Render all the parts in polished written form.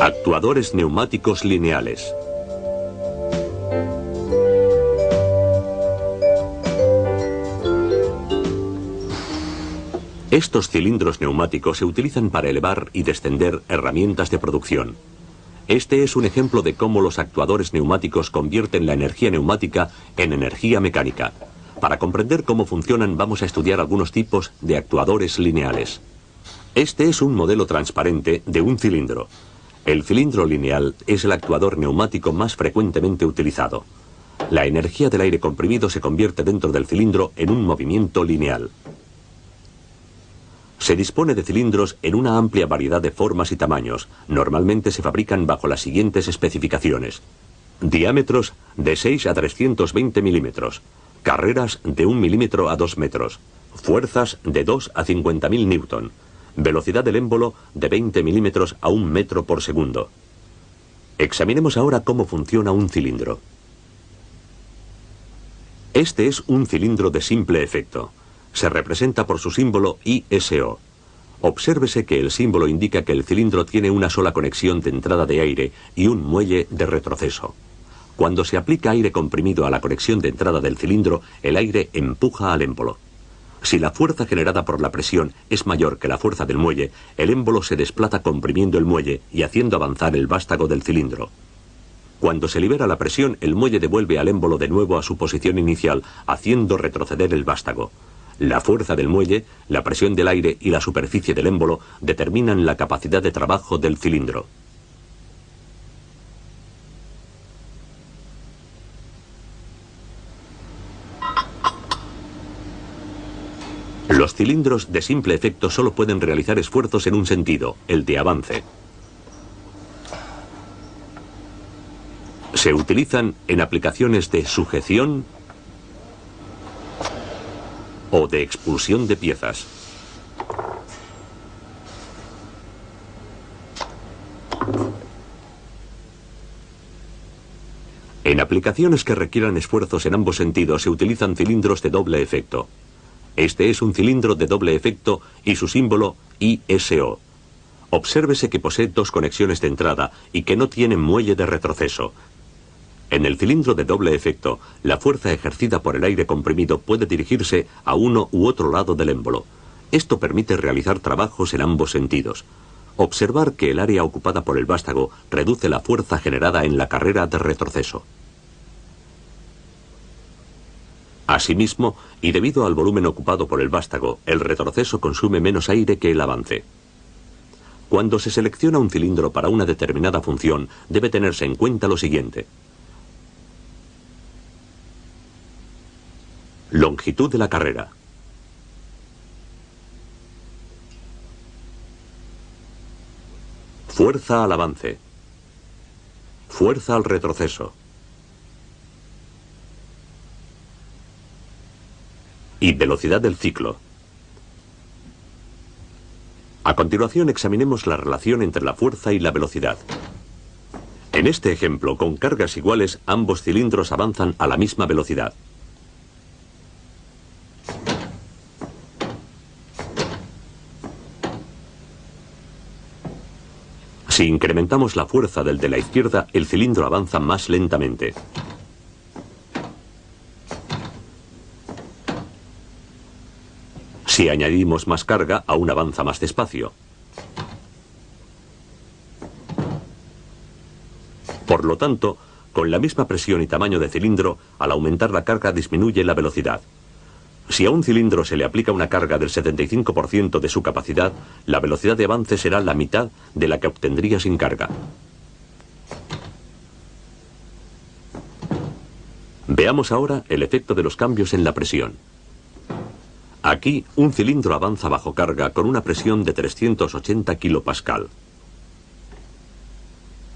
Actuadores neumáticos lineales. Estos cilindros neumáticos se utilizan para elevar y descender herramientas de producción. Este es un ejemplo de cómo los actuadores neumáticos convierten la energía neumática en energía mecánica. Para comprender cómo funcionan, vamos a estudiar algunos tipos de actuadores lineales. Este es un modelo transparente de un cilindro. El cilindro lineal es el actuador neumático más frecuentemente utilizado. La energía del aire comprimido se convierte dentro del cilindro en un movimiento lineal. Se dispone de cilindros en una amplia variedad de formas y tamaños. Normalmente se fabrican bajo las siguientes especificaciones: diámetros de 6 a 320 milímetros, carreras de 1 milímetro a 2 metros, fuerzas de 2 a 50.000 newton, velocidad del émbolo de 20 milímetros a 1 metro por segundo. Examinemos ahora cómo funciona un cilindro. Este es un cilindro de simple efecto. Se representa por su símbolo ISO. Obsérvese que el símbolo indica que el cilindro tiene una sola conexión de entrada de aire y un muelle de retroceso. Cuando se aplica aire comprimido a la conexión de entrada del cilindro, el aire empuja al émbolo. Si la fuerza generada por la presión es mayor que la fuerza del muelle, el émbolo se desplaza comprimiendo el muelle y haciendo avanzar el vástago del cilindro. Cuando se libera la presión, el muelle devuelve al émbolo de nuevo a su posición inicial, haciendo retroceder el vástago. La fuerza del muelle, la presión del aire y la superficie del émbolo determinan la capacidad de trabajo del cilindro. Los cilindros de simple efecto solo pueden realizar esfuerzos en un sentido, el de avance. Se utilizan en aplicaciones de sujeción o de expulsión de piezas. En aplicaciones que requieran esfuerzos en ambos sentidos se utilizan cilindros de doble efecto. Este es un cilindro de doble efecto y su símbolo ISO. Obsérvese que posee dos conexiones de entrada y que no tiene muelle de retroceso. En el cilindro de doble efecto, la fuerza ejercida por el aire comprimido puede dirigirse a uno u otro lado del émbolo. Esto permite realizar trabajos en ambos sentidos. Observar que el área ocupada por el vástago reduce la fuerza generada en la carrera de retroceso. Asimismo, y debido al volumen ocupado por el vástago, el retroceso consume menos aire que el avance. Cuando se selecciona un cilindro para una determinada función, debe tenerse en cuenta lo siguiente: longitud de la carrera, fuerza al avance, fuerza al retroceso y velocidad del ciclo. A continuación examinemos la relación entre la fuerza y la velocidad. En este ejemplo, con cargas iguales, ambos cilindros avanzan a la misma velocidad. Si incrementamos la fuerza del de la izquierda, el cilindro avanza más lentamente. Si añadimos más carga, aún avanza más despacio. Por lo tanto, con la misma presión y tamaño de cilindro, al aumentar la carga disminuye la velocidad. Si a un cilindro se le aplica una carga del 75% de su capacidad, la velocidad de avance será la mitad de la que obtendría sin carga. Veamos ahora el efecto de los cambios en la presión. Aquí, un cilindro avanza bajo carga con una presión de 380 kilopascal.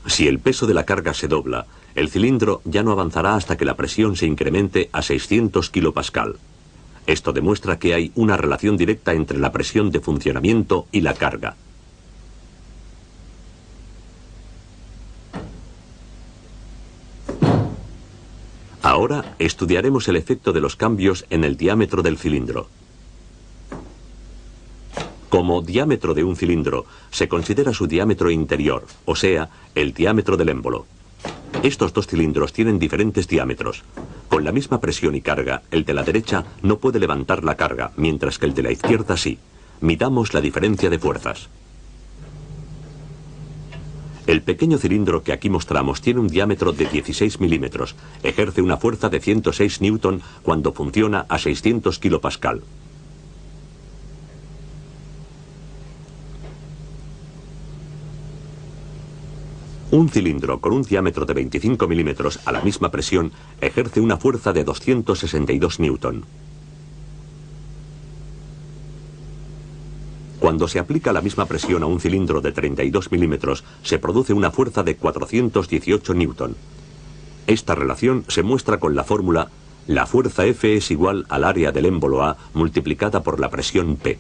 Si el peso de la carga se dobla, el cilindro ya no avanzará hasta que la presión se incremente a 600 kilopascal. Esto demuestra que hay una relación directa entre la presión de funcionamiento y la carga. Ahora estudiaremos el efecto de los cambios en el diámetro del cilindro. Como diámetro de un cilindro, se considera su diámetro interior, o sea, el diámetro del émbolo. Estos dos cilindros tienen diferentes diámetros. Con la misma presión y carga, el de la derecha no puede levantar la carga, mientras que el de la izquierda sí. Midamos la diferencia de fuerzas. El pequeño cilindro que aquí mostramos tiene un diámetro de 16 milímetros. Ejerce una fuerza de 106 newton cuando funciona a 600 kilopascal. Un cilindro con un diámetro de 25 milímetros a la misma presión ejerce una fuerza de 262 newton. Cuando se aplica la misma presión a un cilindro de 32 milímetros, se produce una fuerza de 418 newton. Esta relación se muestra con la fórmula: la fuerza F es igual al área del émbolo A multiplicada por la presión P.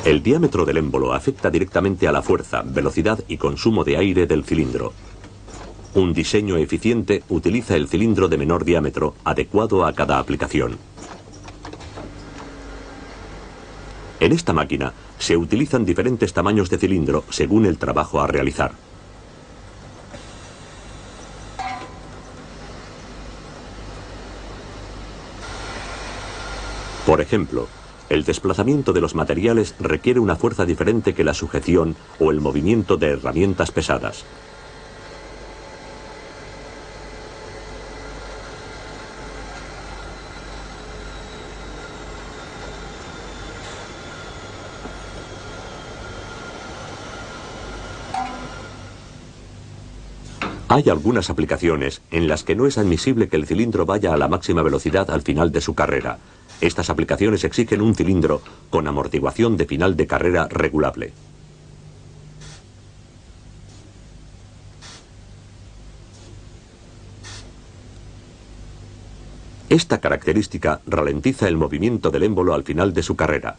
El diámetro del émbolo afecta directamente a la fuerza, velocidad y consumo de aire del cilindro. Un diseño eficiente utiliza el cilindro de menor diámetro, adecuado a cada aplicación. En esta máquina se utilizan diferentes tamaños de cilindro según el trabajo a realizar. Por ejemplo, el desplazamiento de los materiales requiere una fuerza diferente que la sujeción o el movimiento de herramientas pesadas. Hay algunas aplicaciones en las que no es admisible que el cilindro vaya a la máxima velocidad al final de su carrera. Estas aplicaciones exigen un cilindro con amortiguación de final de carrera regulable. Esta característica ralentiza el movimiento del émbolo al final de su carrera.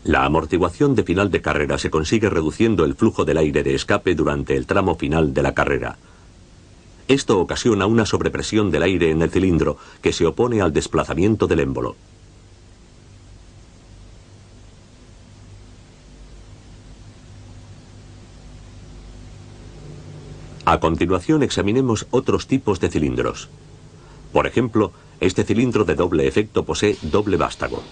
La amortiguación de final de carrera se consigue reduciendo el flujo del aire de escape durante el tramo final de la carrera. Esto ocasiona una sobrepresión del aire en el cilindro que se opone al desplazamiento del émbolo. A continuación examinemos otros tipos de cilindros. Por ejemplo, este cilindro de doble efecto posee doble vástago.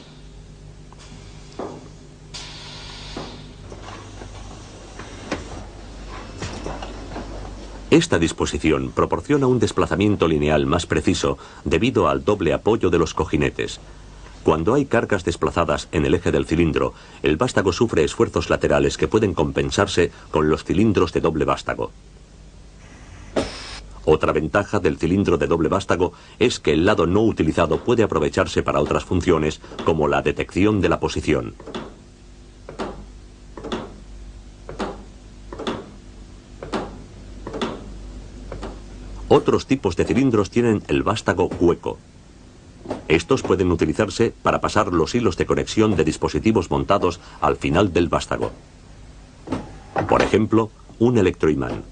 Esta disposición proporciona un desplazamiento lineal más preciso debido al doble apoyo de los cojinetes. Cuando hay cargas desplazadas en el eje del cilindro, el vástago sufre esfuerzos laterales que pueden compensarse con los cilindros de doble vástago. Otra ventaja del cilindro de doble vástago es que el lado no utilizado puede aprovecharse para otras funciones, como la detección de la posición. Otros tipos de cilindros tienen el vástago hueco. Estos pueden utilizarse para pasar los hilos de conexión de dispositivos montados al final del vástago. Por ejemplo, un electroimán.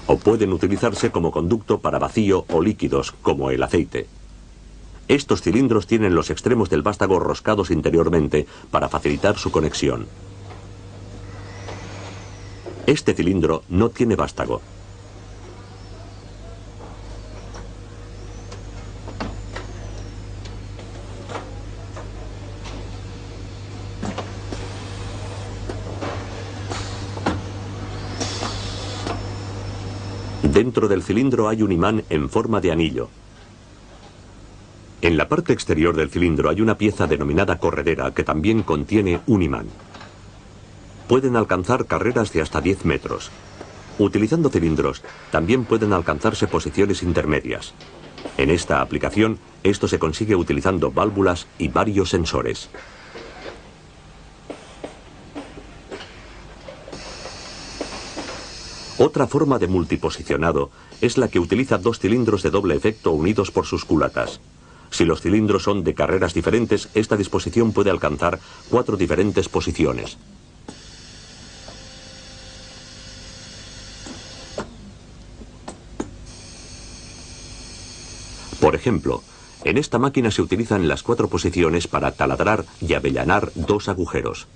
O pueden utilizarse como conducto para vacío o líquidos, como el aceite. Estos cilindros tienen los extremos del vástago roscados interiormente para facilitar su conexión. Este cilindro no tiene vástago. Dentro del cilindro hay un imán en forma de anillo. En la parte exterior del cilindro hay una pieza denominada corredera que también contiene un imán. Pueden alcanzar carreras de hasta 10 metros. Utilizando cilindros, también pueden alcanzarse posiciones intermedias. En esta aplicación, esto se consigue utilizando válvulas y varios sensores. Otra forma de multiposicionado es la que utiliza dos cilindros de doble efecto unidos por sus culatas. Si los cilindros son de carreras diferentes, esta disposición puede alcanzar 4 diferentes posiciones. Por ejemplo, en esta máquina se utilizan las 4 posiciones para taladrar y avellanar 2 agujeros.